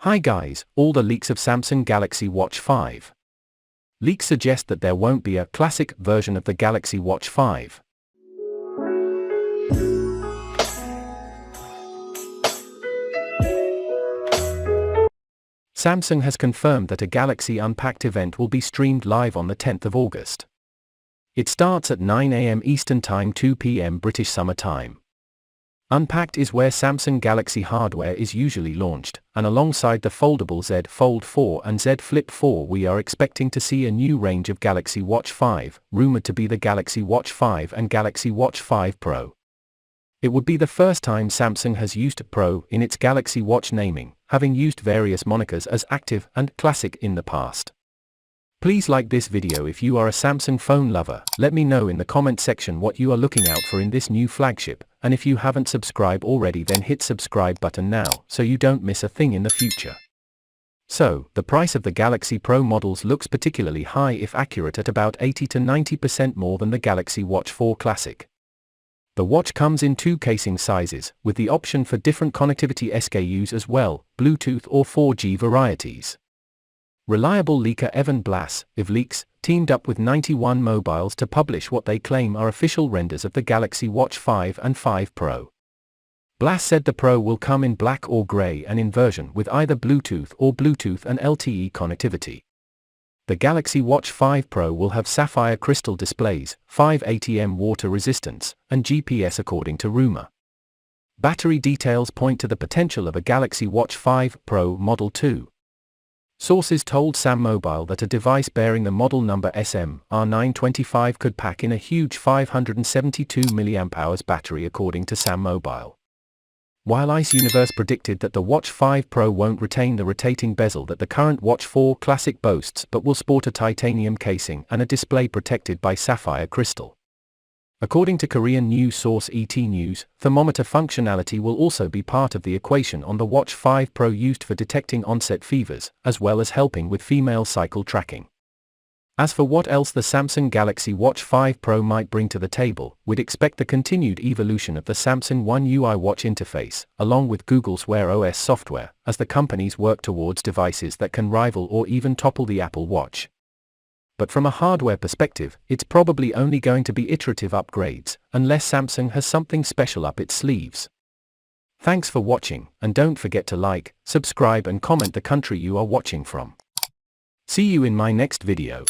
Hi guys, all the leaks of Samsung Galaxy Watch 5. Leaks suggest that there won't be a classic version of the Galaxy Watch 5. Samsung has confirmed that a Galaxy Unpacked event will be streamed live on the 10th of August. It starts at 9 AM Eastern Time, 2 PM British Summer Time. Unpacked is where Samsung Galaxy hardware is usually launched, and alongside the foldable Z Fold 4 and Z Flip 4 we are expecting to see a new range of Galaxy Watch 5, rumored to be the Galaxy Watch 5 and Galaxy Watch 5 Pro. It would be the first time Samsung has used Pro in its Galaxy Watch naming, having used various monikers as Active and Classic in the past. Please like this video if you are a Samsung phone lover. Let me know in the comment section what you are looking out for in this new flagship, and if you haven't subscribed already then hit subscribe button now so you don't miss a thing in the future. So, the price of the Galaxy Pro models looks particularly high if accurate at about 80 to 90% more than the Galaxy Watch 4 Classic. The watch comes in two casing sizes, with the option for different connectivity SKUs as well, Bluetooth or 4G varieties. Reliable leaker Evan Blass, of Leaks, teamed up with 91 Mobiles to publish what they claim are official renders of the Galaxy Watch 5 and 5 Pro. Blass said the Pro will come in black or grey and in version with either Bluetooth or Bluetooth and LTE connectivity. The Galaxy Watch 5 Pro will have sapphire crystal displays, 5 ATM water resistance, and GPS according to Rumours. Battery details point to the potential of a Galaxy Watch 5 Pro Model 2. Sources told Sam Mobile that a device bearing the model number SM-R925 could pack in a huge 572 mAh battery according to Sam Mobile. While Ice Universe predicted that the Watch 5 Pro won't retain the rotating bezel that the current Watch 4 Classic boasts but will sport a titanium casing and a display protected by sapphire crystal. According to Korean news source ET News, thermometer functionality will also be part of the equation on the Watch 5 Pro, used for detecting onset fevers, as well as helping with female cycle tracking. As for what else the Samsung Galaxy Watch 5 Pro might bring to the table, we'd expect the continued evolution of the Samsung One UI watch interface, along with Google's Wear OS software, as the companies work towards devices that can rival or even topple the Apple Watch. But from a hardware perspective, it's probably only going to be iterative upgrades, unless Samsung has something special up its sleeves. Thanks for watching, and don't forget to like, subscribe and comment the country you are watching from. See you in my next video.